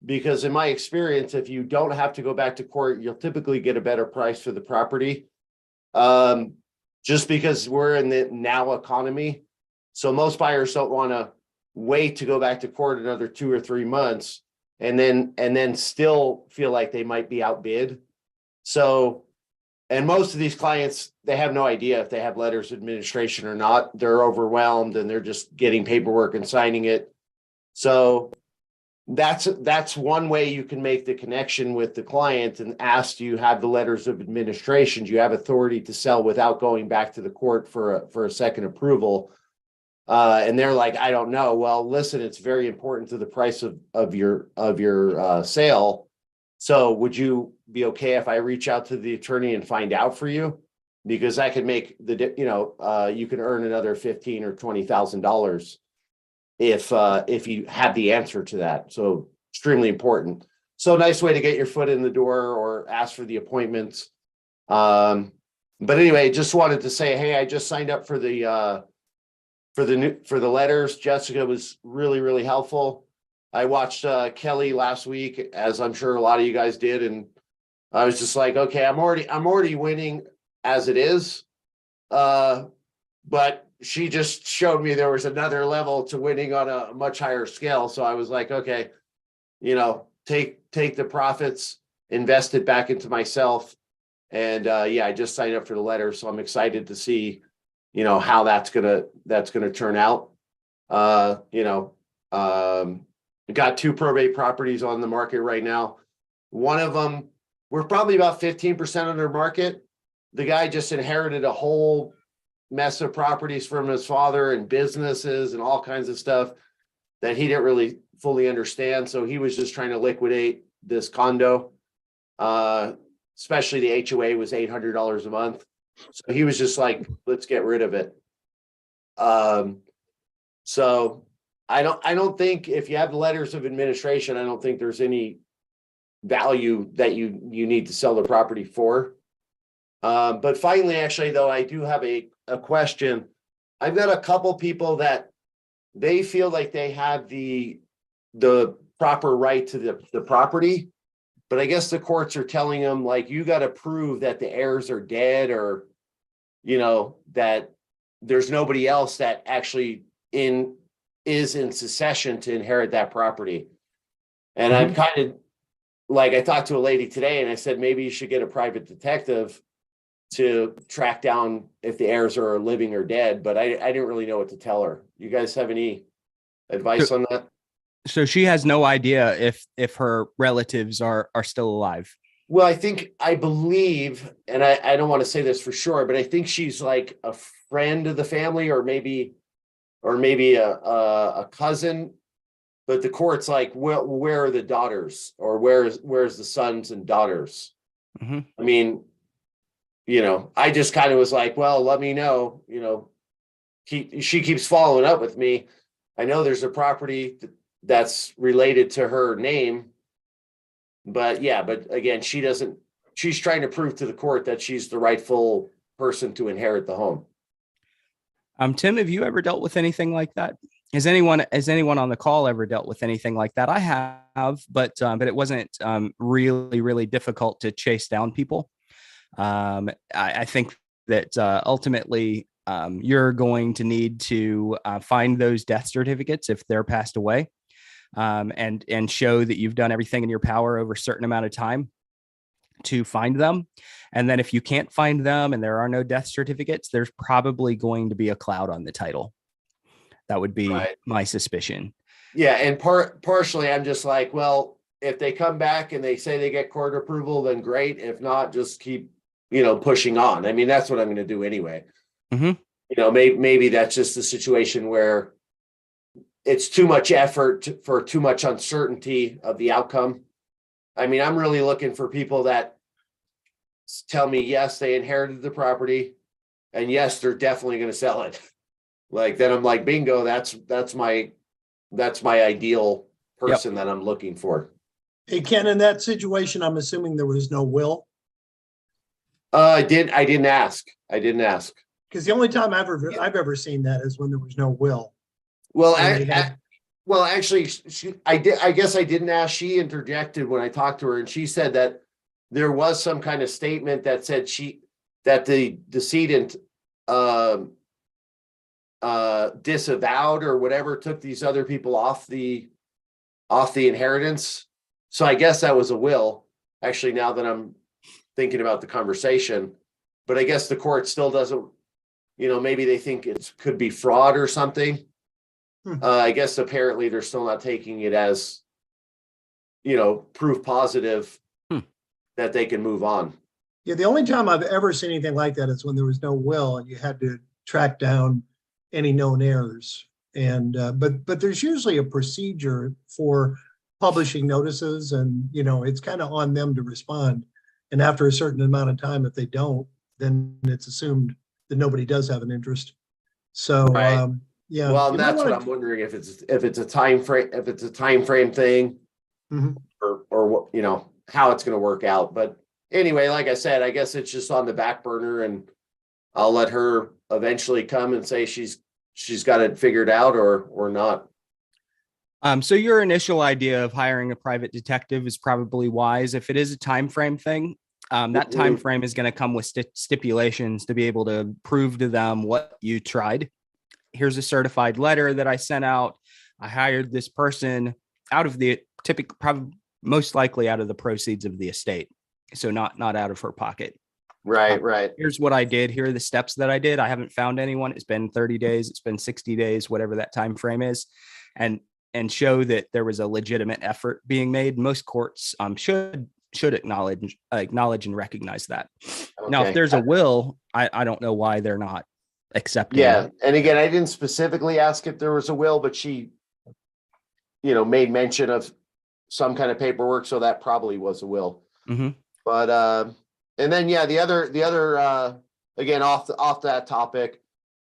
Because in my experience, if you don't have to go back to court, you'll typically get a better price for the property. Just because we're in the now economy. So most buyers don't want to wait to go back to court another 2 or 3 months and then still feel like they might be outbid. So, and most of these clients, they have no idea if they have letters of administration or not. They're overwhelmed and they're just getting paperwork and signing it. So that's one way you can make the connection with the client and ask, do you have the letters of administration? Do you have authority to sell without going back to the court for a second approval? And they're like, I don't know. Well, listen, it's very important to the price of your sale. So would you be okay if I reach out to the attorney and find out for you? Because that could make you can earn another $15,000 or $20,000 if you have the answer to that. So extremely important. So nice way to get your foot in the door or ask for the appointments. But anyway, just wanted to say, hey, I just signed up for the letters. Jessica was really, really helpful. I watched Kelly last week, as I'm sure a lot of you guys did, and I was just like, okay, I'm already winning as it is. But she just showed me there was another level to winning on a much higher scale. So I was like, okay, take the profits, invest it back into myself. And I just signed up for the letter. So I'm excited to see how that's gonna turn out. We got 2 probate properties on the market right now. One of them, we're probably about 15% under market. The guy just inherited a whole mess of properties from his father and businesses and all kinds of stuff that he didn't really fully understand. So he was just trying to liquidate this condo. Especially the HOA was $800 a month. So he was just like, let's get rid of it. So I don't think if you have the letters of administration, I don't think there's any value that you need to sell the property for. But finally, actually, though, I do have a question. I've got a couple people that they feel like they have the proper right to the property, but I guess the courts are telling them, like, you got to prove that the heirs are dead or, that there's nobody else that actually is in succession to inherit that property. And I'm kind of like, I talked to a lady today and I said, maybe you should get a private detective to track down if the heirs are living or dead, but I didn't really know what to tell her. You guys have any advice on that? So she has no idea if her relatives are still alive. Well, I believe, and I don't want to say this for sure, but I think she's like a friend of the family or maybe a cousin, but the court's like, well, where are the daughters or where's the sons and daughters? Mm-hmm. I mean, I just kind of was like, well, let me know, she keeps following up with me. I know there's a property that's related to her name, but again, she's trying to prove to the court that she's the rightful person to inherit the home. Tim, have you ever dealt with anything like that? Has anyone on the call ever dealt with anything like that? I have, but it wasn't really, really difficult to chase down people. I think that ultimately you're going to need to find those death certificates if they're passed away, and show that you've done everything in your power over a certain amount of time to find them. And then if you can't find them and there are no death certificates, there's probably going to be a cloud on the title. That would be my suspicion. Yeah. And partially, I'm just like, well, if they come back and they say they get court approval, then great. If not, just keep, pushing on. I mean, that's what I'm going to do anyway. Mm-hmm. Maybe that's just a situation where it's too much effort for too much uncertainty of the outcome. I mean, I'm really looking for people that tell me, yes, they inherited the property, and yes, they're definitely going to sell it. Like, then I'm like, bingo, that's my ideal person that I'm looking for. Hey, Ken, in that situation, I'm assuming there was no will, I didn't ask. because the only time I've ever seen that is when there was no will. Well, And they had- well, actually, I guess I didn't ask. She interjected when I talked to her, and she said that there was some kind of statement that said that the decedent disavowed or whatever, took these other people off the inheritance. So I guess that was a will. Actually, now that I'm thinking about the conversation, but I guess the court still doesn't. Maybe they think it could be fraud or something. I guess apparently they're still not taking it as, proof positive that they can move on. Yeah, the only time I've ever seen anything like that is when there was no will and you had to track down any known heirs. And but there's usually a procedure for publishing notices, and it's kind of on them to respond. And after a certain amount of time, if they don't, then it's assumed that nobody does have an interest. So Right. yeah. Well, you might that's what wanna- I'm wondering, if it's a time frame thing, Mhm. or what, how it's going to work out. But anyway, like I said, I guess it's just on the back burner, and I'll let her eventually come and say she's got it figured out or not. So your initial idea of hiring a private detective is probably wise. If it is a time frame thing, that time frame is going to come with stipulations to be able to prove to them what you tried. Here's a certified letter that I sent out. I hired this person out of the probably most likely out of the proceeds of the estate. So not out of her pocket. Right. Here's what I did. Here are the steps that I did. I haven't found anyone. It's been 30 days. It's been 60 days, whatever that time frame is. And show that there was a legitimate effort being made. Most courts should acknowledge and recognize that. Now, if Okay. there's a will, I don't know why they're not accepting. Yeah. And again, I didn't specifically ask if there was a will, but she, made mention of some kind of paperwork. So that probably was a will. Mm-hmm. But, and then, yeah, the other, again, off that topic,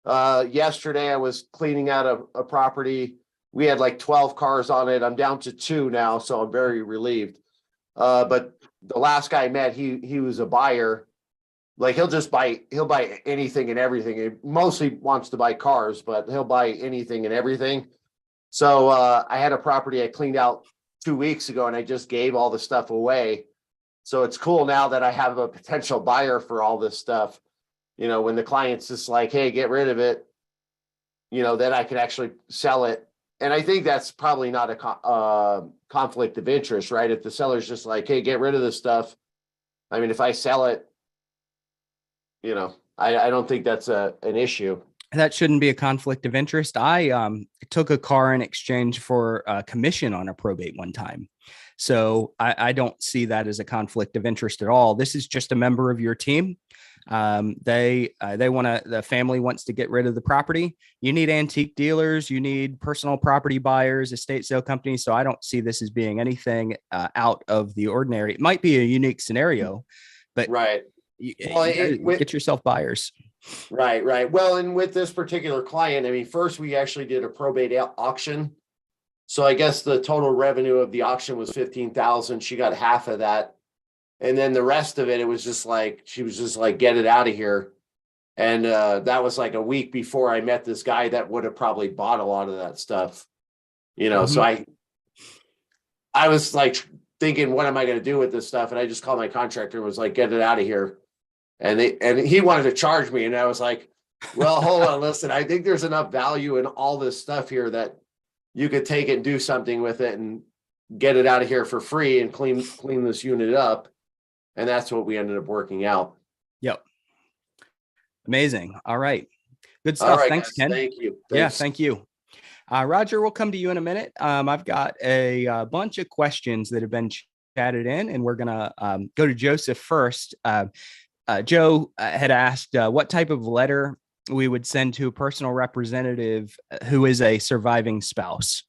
yesterday I was cleaning out a property. We had like 12 cars on it. I'm down to 2 now, so I'm very relieved. But the last guy I met, he was a buyer. Like, he'll buy anything and everything. He mostly wants to buy cars, but he'll buy anything and everything. So I had a property I cleaned out 2 weeks ago, and I just gave all the stuff away. So it's cool now that I have a potential buyer for all this stuff. When the client's just like, hey, get rid of it, then I can actually sell it. And I think that's probably not a conflict of interest, right? If the seller's just like, hey, get rid of this stuff. I mean, if I sell it, I don't think that's an issue. That shouldn't be a conflict of interest. I took a car in exchange for a commission on a probate one time. So I don't see that as a conflict of interest at all. This is just a member of your team. The family wants to get rid of the property. You need antique dealers, you need personal property buyers, estate sale companies. So I don't see this as being anything out of the ordinary. It might be a unique scenario, but right. Get yourself buyers. Right. Well, and with this particular client, I mean, first we actually did a probate auction. So I guess the total revenue of the auction was 15,000. She got half of that. And then the rest of it, she was just like, get it out of here. And that was like a week before I met this guy that would have probably bought a lot of that stuff. So I was like thinking, what am I going to do with this stuff? And I just called my contractor and was like, get it out of here. And he wanted to charge me. And I was like, well, hold on, listen, I think there's enough value in all this stuff here that you could take it and do something with it and get it out of here for free and clean this unit up. And that's what we ended up working out. Yep. Amazing. All right. Good All stuff. right, Thanks, guys. Ken. Thank you. Yeah, Thanks. thank you. Roger, we'll come to you in a minute. I've got a bunch of questions that have been chatted in, and we're going to go to Joseph first. Joe had asked what type of letter we would send to a personal representative who is a surviving spouse.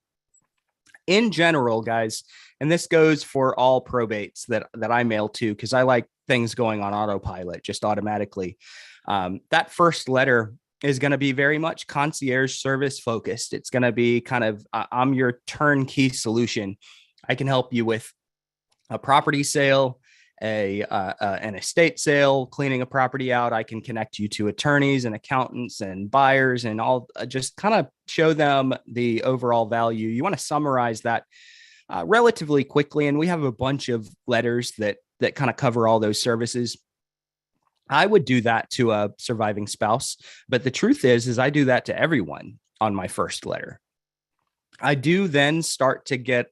in general, guys, and this goes for all probates that I mail to, because I like things going on autopilot just automatically. That first letter is going to be very much concierge service focused. It's going to be kind of, I'm your turnkey solution. I can help you with a property sale, an estate sale, cleaning a property out. I can connect you to attorneys and accountants and buyers and all, just kind of show them the overall value. You want to summarize that relatively quickly. And we have a bunch of letters that kind of cover all those services. I would do that to a surviving spouse, but the truth is I do that to everyone on my first letter. I do then start to get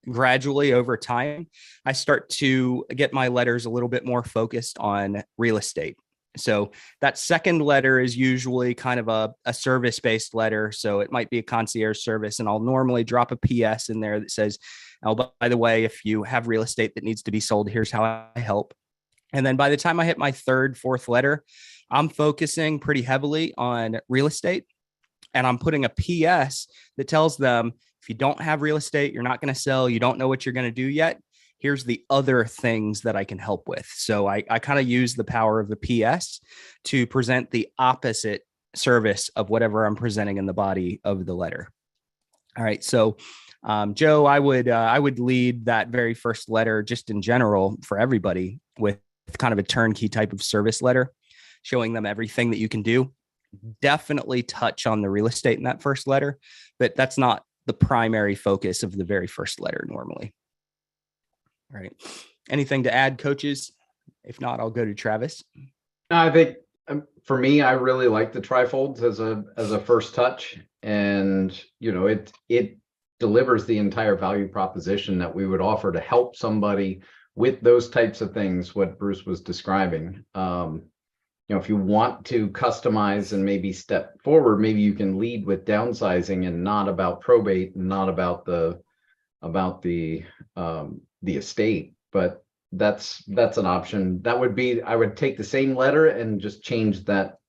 gradually over time, I start to get my letters a little bit more focused on real estate. So that second letter is usually kind of a service-based letter. So it might be a concierge service, and I'll normally drop a PS in there that says, oh, by the way, if you have real estate that needs to be sold, here's how I help. And then by the time I hit my third, fourth letter, I'm focusing pretty heavily on real estate. And I'm putting a PS that tells them, if you don't have real estate, you're not going to sell, you don't know what you're going to do yet, here's the other things that I can help with. So I kind of use the power of the PS to present the opposite service of whatever I'm presenting in the body of the letter. All right. So Joe, I would lead that very first letter just in general for everybody with kind of a turnkey type of service letter, showing them everything that you can do. Definitely touch on the real estate in that first letter, but that's not the primary focus of the very first letter normally. All right. Anything to add, coaches? If not, I'll go to Travis. I think for me, I really like the trifolds as a first touch, and it delivers the entire value proposition that we would offer to help somebody with those types of things, what Bruce was describing. If you want to customize and maybe step forward, maybe you can lead with downsizing and not about probate and not about the estate. But that's an option. That would be, I would take the same letter and just change that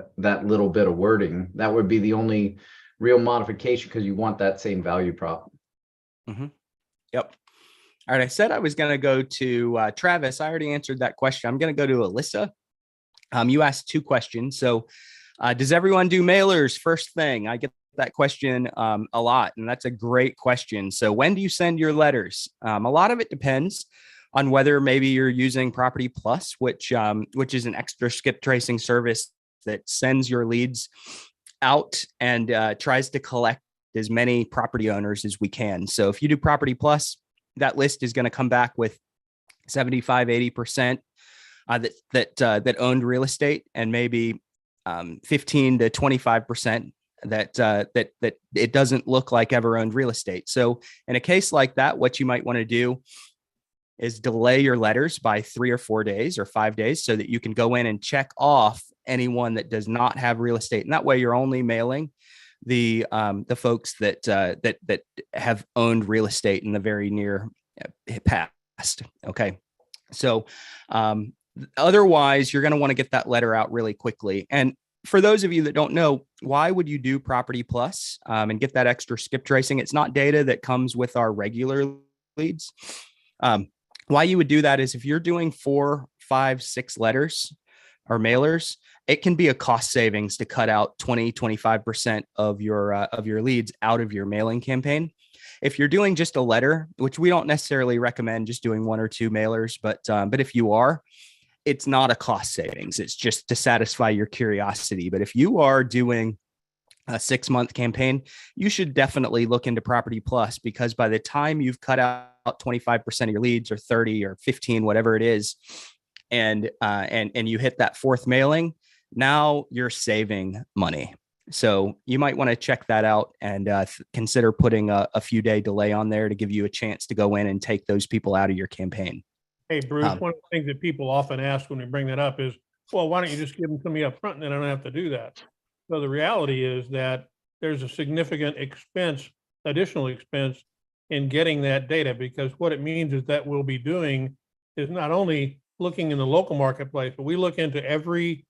little bit of wording. That would be the only real modification, because you want that same value prop. Mm-hmm. Yep. All right. I said I was going to go to Travis. I already answered that question. I'm going to go to Alyssa. You asked two questions. So does everyone do mailers first thing? I get that question a lot, and that's a great question. So when do you send your letters? A lot of it depends on whether maybe you're using Property Plus, which is an extra skip tracing service that sends your leads out and tries to collect as many property owners as we can. So if you do Property Plus, that list is going to come back with 75, 80% that owned real estate, and maybe 15 to 25% that it doesn't look like ever owned real estate. So in a case like that, what you might want to do is delay your letters by 3 or 4 days or 5 days, so that you can go in and check off anyone that does not have real estate. And that way you're only mailing the folks that have owned real estate in the very near past. Okay. So otherwise, you're going to want to get that letter out really quickly. And for those of you that don't know, why would you do Property Plus and get that extra skip tracing? It's not data that comes with our regular leads. Why you would do that is if you're doing 4, 5, 6 letters or mailers, it can be a cost savings to cut out 20, 25% of your leads out of your mailing campaign. If you're doing just a letter, which we don't necessarily recommend just doing 1 or 2 mailers, but if you are, it's not a cost savings. It's just to satisfy your curiosity. But if you are doing a 6-month campaign, you should definitely look into Property Plus, because by the time you've cut out 25% of your leads, or 30 or 15, whatever it is, and you hit that 4th mailing, now you're saving money. So you might want to check that out and consider putting a few day delay on there to give you a chance to go in and take those people out of your campaign. Hey, Bruce, one of the things that people often ask when we bring that up is, well, why don't you just give them to me up front and then I don't have to do that? So the reality is that there's a significant expense, additional expense in getting that data, because what it means is that we'll be doing is not only looking in the local marketplace, but we look into every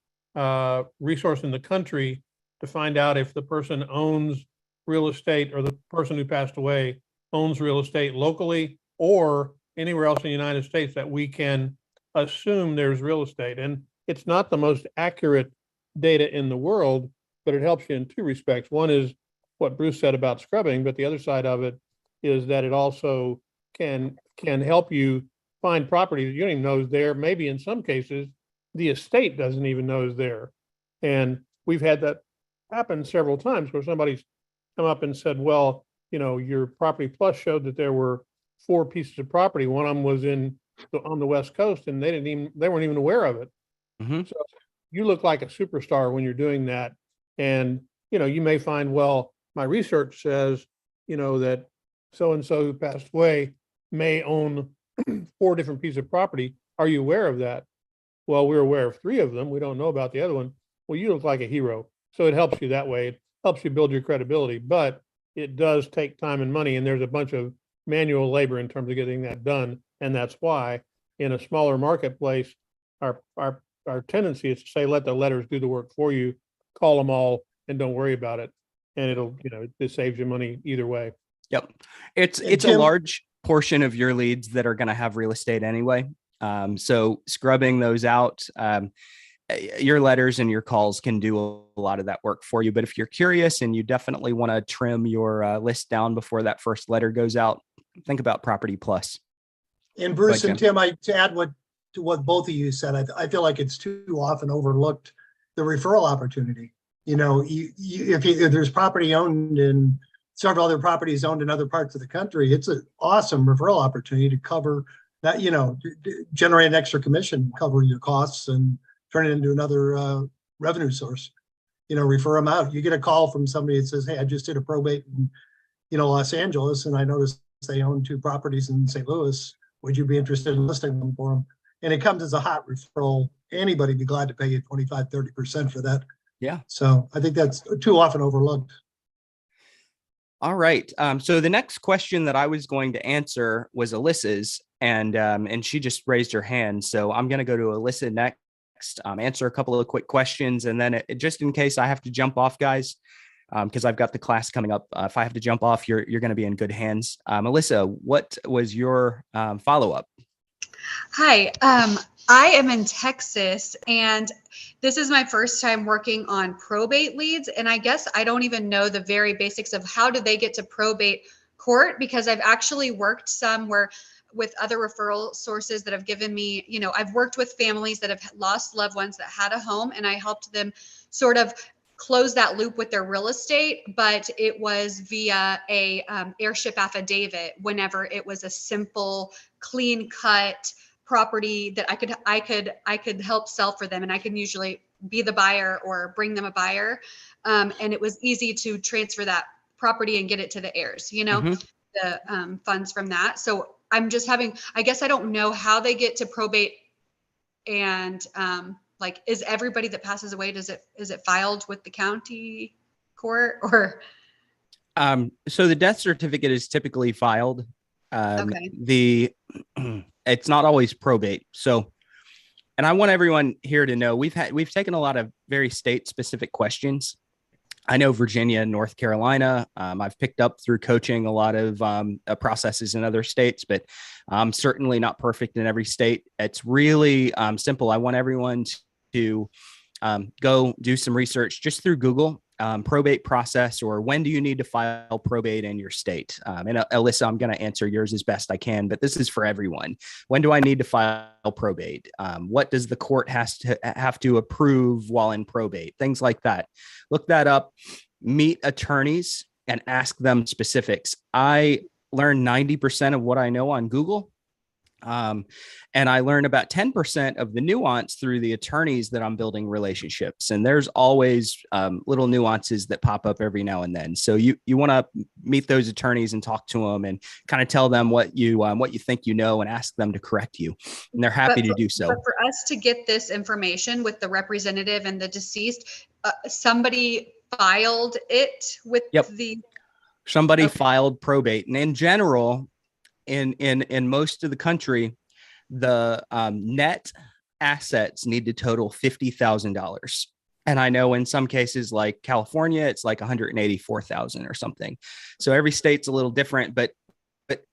resource in the country to find out if the person owns real estate, or the person who passed away owns real estate locally or anywhere else in the United States that we can assume there's real estate. And it's not the most accurate data in the world, but it helps you in two respects. One is what Bruce said about scrubbing, but the other side of it is that it also can help you find property that you don't even know is there. Maybe in some cases, the estate doesn't even know is there. And we've had that happen several times where somebody's come up and said, well, you know, your Property Plus showed that there were 4 pieces of property. One of them was on the West Coast, and they weren't even aware of it. Mm-hmm. So you look like a superstar when you're doing that. And, you know, you may find, well, my research says, you know, that so-and-so who passed away may own 4 different pieces of property. Are you aware of that? Well, we're aware of 3 of them. We don't know about the other one. Well, you look like a hero. So it helps you that way. It helps you build your credibility, but it does take time and money. And there's a bunch of manual labor in terms of getting that done. And that's why in a smaller marketplace, our tendency is to say, let the letters do the work for you, call them all and don't worry about it. And it'll, you know, it saves you money either way. Yep. It's a Jim- large portion of your leads that are going to have real estate anyway. So scrubbing those out, your letters and your calls can do a lot of that work for you. But if you're curious and you definitely want to trim your list down before that first letter goes out, think about Property Plus. And Bruce Like and Tim, to add to what both of you said, I feel like it's too often overlooked, the referral opportunity. You know, if there's property owned in several other properties owned in other parts of the country, it's an awesome referral opportunity to cover that, you know, generate an extra commission, cover your costs and turn it into another revenue source. You know, refer them out. You get a call from somebody that says, hey, I just did a probate in, you know, Los Angeles, and I noticed they own 2 properties in St. Louis. Would you be interested in listing them for them? And it comes as a hot referral. Anybody be glad to pay you 25, 30% for that. Yeah. So I think that's too often overlooked. All right. So the next question that I was going to answer was Alyssa's, and she just raised her hand. So I'm going to go to Alyssa next, answer a couple of quick questions, and then just in case I have to jump off, guys, because I've got the class coming up. If I have to jump off, you're going to be in good hands. Alyssa, what was your follow-up? Hi, I am in Texas, and this is my first time working on probate leads. And I guess I don't even know the very basics of how do they get to probate court, because I've actually worked somewhere with other referral sources that have given me, you know, I've worked with families that have lost loved ones that had a home, and I helped them sort of close that loop with their real estate, but it was via a heirship affidavit whenever it was a simple, clean cut property that I could help sell for them, and I can usually be the buyer or bring them a buyer, and it was easy to transfer that property and get it to the heirs, you know, the funds from that. So I'm just I guess I don't know how they get to probate, and like, is everybody that passes away, is it filed with the county court or? So the death certificate is typically filed. Okay. It's not always probate. So, and I want everyone here to know we've taken a lot of very state specific questions. I know Virginia, North Carolina. I've picked up through coaching a lot of processes in other states, but I'm certainly not perfect in every state. It's really simple. I want everyone to go do some research just through Google, probate process, or when do you need to file probate in your state? And Alyssa, I'm going to answer yours as best I can, but this is for everyone. When do I need to file probate? What does the court have to approve while in probate? Things like that. Look that up, meet attorneys and ask them specifics. I learned 90% of what I know on Google. And I learn about 10% of the nuance through the attorneys that I'm building relationships. And there's always little nuances that pop up every now and then. So you want to meet those attorneys and talk to them and kind of tell them what you think you know and ask them to correct you. And they're happy to do so. But for us to get this information with the representative and the deceased, somebody filed it with Somebody filed probate. And in general, in most of the country, the net assets need to total $50,000. And I know in some cases like California, it's like 184,000 or something. So every state's a little different, but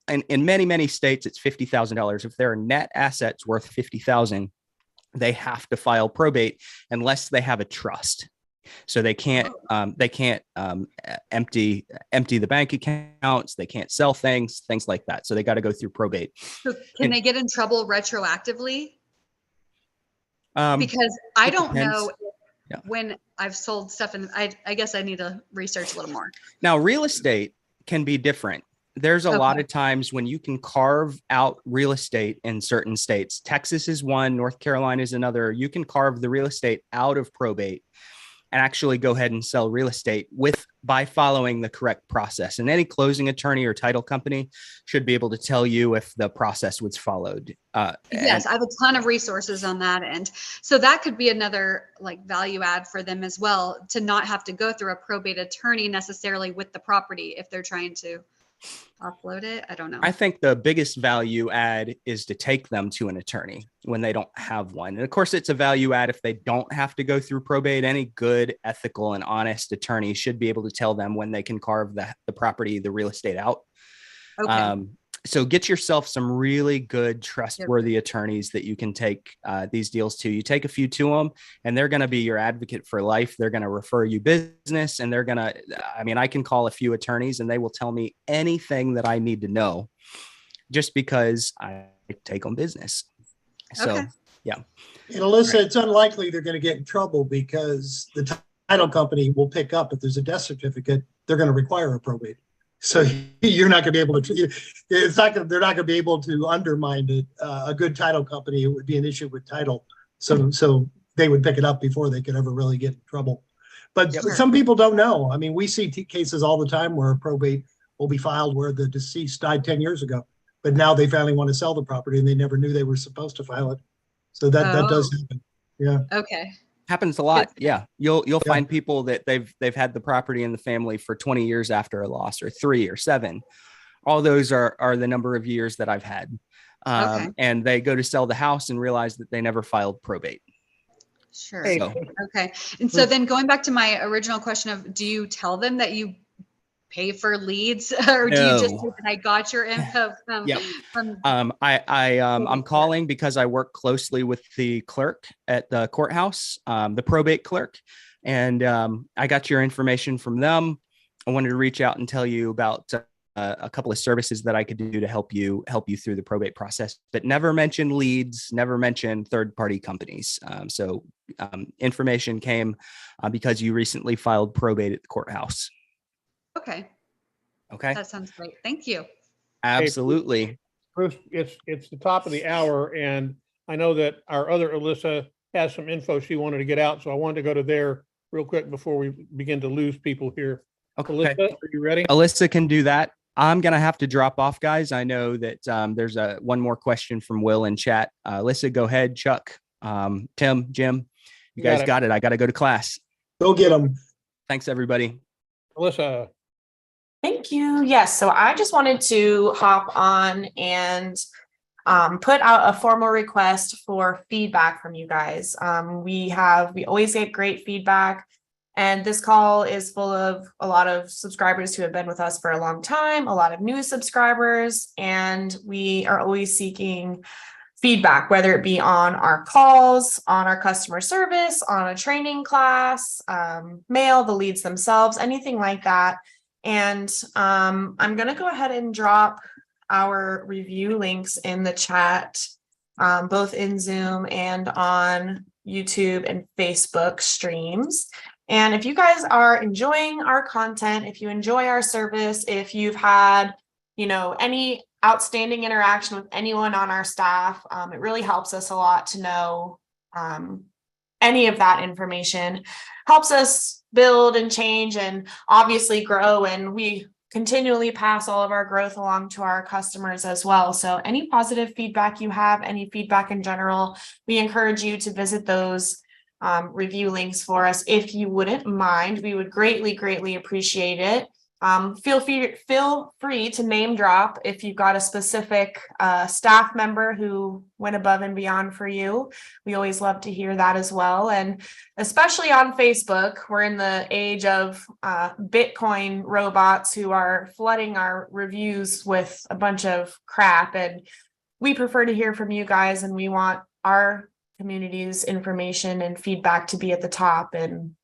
in many, many states, it's $50,000. If there are net assets worth 50,000, they have to file probate unless they have a trust. So they can't empty the bank accounts. They can't sell things like that. So they got to go through probate. So can they get in trouble retroactively? Um, Because I it don't depends. know Yeah. when I've sold stuff, and I guess I need to research a little more. Now, real estate can be different. There's a lot Okay. of times when you can carve out real estate in certain states. Texas is one, North Carolina is another. You can carve the real estate out of probate and actually go ahead and sell real estate by following the correct process. And any closing attorney or title company should be able to tell you if the process was followed. Yes, I have a ton of resources on that end. So that could be another like value add for them as well, to not have to go through a probate attorney necessarily with the property if they're trying to offload it. I don't know. I think the biggest value add is to take them to an attorney when they don't have one. And of course, it's a value add if they don't have to go through probate. Any good, ethical, and honest attorney should be able to tell them when they can carve the property, the real estate out. Okay. So get yourself some really good, trustworthy attorneys that you can take these deals to. You take a few to them, and they're going to be your advocate for life. They're going to refer you business, and they're going to, I can call a few attorneys and they will tell me anything that I need to know just because I take on business. So, Okay. yeah. And Alyssa, it's unlikely they're going to get in trouble because the title company will pick up if there's a death certificate, they're going to require a probate. So you're not going to be able to, they're not going to be able to undermine it. A good title company, it would be an issue with title. So they would pick it up before they could ever really get in trouble. But some people don't know. I mean, we see cases all the time where probate will be filed where the deceased died 10 years ago, but now they finally want to sell the property and they never knew they were supposed to file it. So that does happen. Yeah. Okay. Happens a lot. Yeah. You'll find people that they've had the property in the family for 20 years after a loss, or 3 or 7. All those are the number of years that I've had. And they go to sell the house and realize that they never filed probate. Sure. Hey, So, Okay. And so then going back to my original question of, do you tell them that you pay for leads, or do you just say that I got your info from, I'm calling because I work closely with the clerk at the courthouse, the probate clerk, and I got your information from them. I wanted to reach out and tell you about a couple of services that I could do to help you through the probate process, but never mention leads, never mention third-party companies. So information came because you recently filed probate at the courthouse. Okay. Okay. That sounds great. Thank you. Absolutely. Bruce, it's the top of the hour, and I know that our other Alyssa has some info she wanted to get out, so I wanted to go to there real quick before we begin to lose people here. Okay. Alyssa, are you ready? Alyssa can do that. I'm going to have to drop off, guys. I know that there's one more question from Will in chat. Alyssa, go ahead. Chuck, Tim, Jim, you guys got it. I got to go to class. Go get them. Thanks, everybody. Alyssa. Thank you. Yes. So I just wanted to hop on and put out a formal request for feedback from you guys. We always get great feedback, and this call is full of a lot of subscribers who have been with us for a long time, a lot of new subscribers, and we are always seeking feedback, whether it be on our calls, on our customer service, on a training class, mail, the leads themselves, anything like that. And I'm going to go ahead and drop our review links in the chat, both in Zoom and on YouTube and Facebook streams. And if you guys are enjoying our content, if you enjoy our service, if you've had, any outstanding interaction with anyone on our staff, it really helps us a lot to know any of that information. Helps us build and change and obviously grow, and we continually pass all of our growth along to our customers as well. So any positive feedback you have, any feedback in general, we encourage you to visit those review links for us if you wouldn't mind. We would greatly appreciate it. feel free to name drop if you've got a specific staff member who went above and beyond for you. We always love to hear that as well. And especially on Facebook, we're in the age of Bitcoin robots who are flooding our reviews with a bunch of crap. And we prefer to hear from you guys, and we want our community's information and feedback to be at the top. And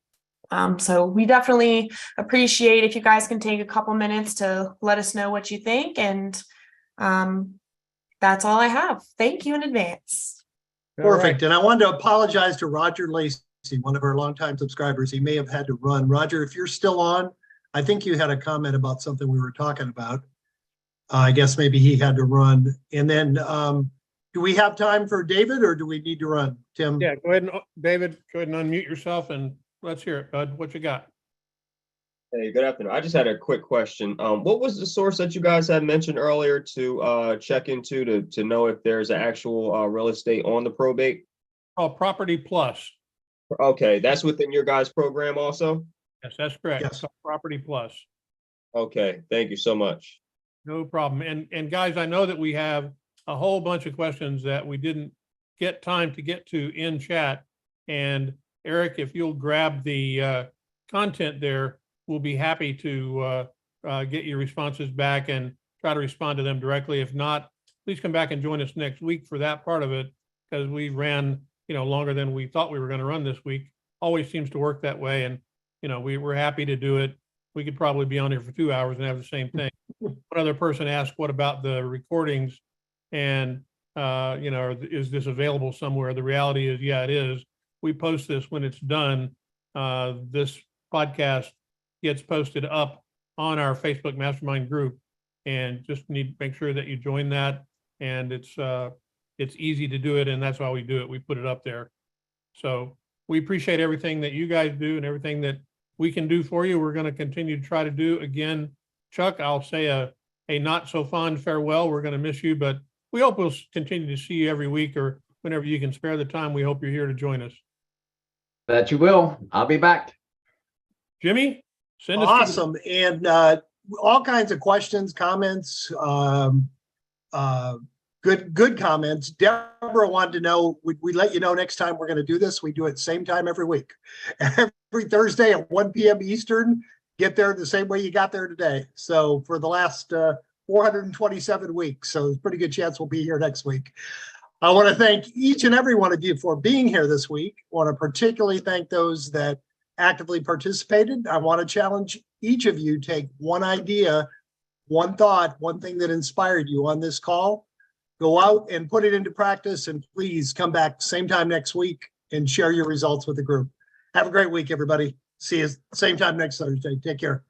so we definitely appreciate if you guys can take a couple minutes to let us know what you think. And that's all I have. Thank you in advance. Perfect. And I wanted to apologize to Roger Lacey, one of our longtime subscribers. He may have had to run. Roger, if you're still on, I think you had a comment about something we were talking about. I guess maybe he had to run. And then do we have time for David, or do we need to run, Tim? Yeah, go ahead and David, go ahead and unmute yourself and let's hear it, bud. What you got? Hey, good afternoon. I just had a quick question. What was the source that you guys had mentioned earlier to check into to know if there's an actual real estate on the probate? Oh, Property Plus. Okay, that's within your guys' program also? Yes, that's correct. Yes. Property Plus. Okay, thank you so much. No problem. And guys, I know that we have a whole bunch of questions that we didn't get time to get to in chat. And Eric, if you'll grab the content there, we'll be happy to get your responses back and try to respond to them directly. If not, please come back and join us next week for that part of it, because we ran, longer than we thought we were going to run this week. Always seems to work that way. And, we're happy to do it. We could probably be on here for 2 hours and have the same thing. One other person asked, what about the recordings? And, is this available somewhere? The reality is, yeah, it is. We post this when it's done. This podcast gets posted up on our Facebook Mastermind group, and just need to make sure that you join that. And it's easy to do it, and that's why we do it. We put it up there. So we appreciate everything that you guys do and everything that we can do for you. We're going to continue to try to do. Again, Chuck, I'll say a not so fond farewell. We're going to miss you, but we hope we'll continue to see you every week, or whenever you can spare the time. We hope you're here to join us. That you will. I'll be back. Jimmy, send us. Awesome. And all kinds of questions, comments, good comments. Deborah wanted to know, we let you know next time we're going to do this. We do it same time every week. Every Thursday at 1 p.m. Eastern. Get there the same way you got there today. So for the last 427 weeks. So there's a pretty good chance we'll be here next week. I want to thank each and every one of you for being here this week. I want to particularly thank those that actively participated. I want to challenge each of you, take one idea, one thought, one thing that inspired you on this call, go out and put it into practice, and please come back same time next week and share your results with the group. Have a great week, everybody. See you same time next Thursday. Take care.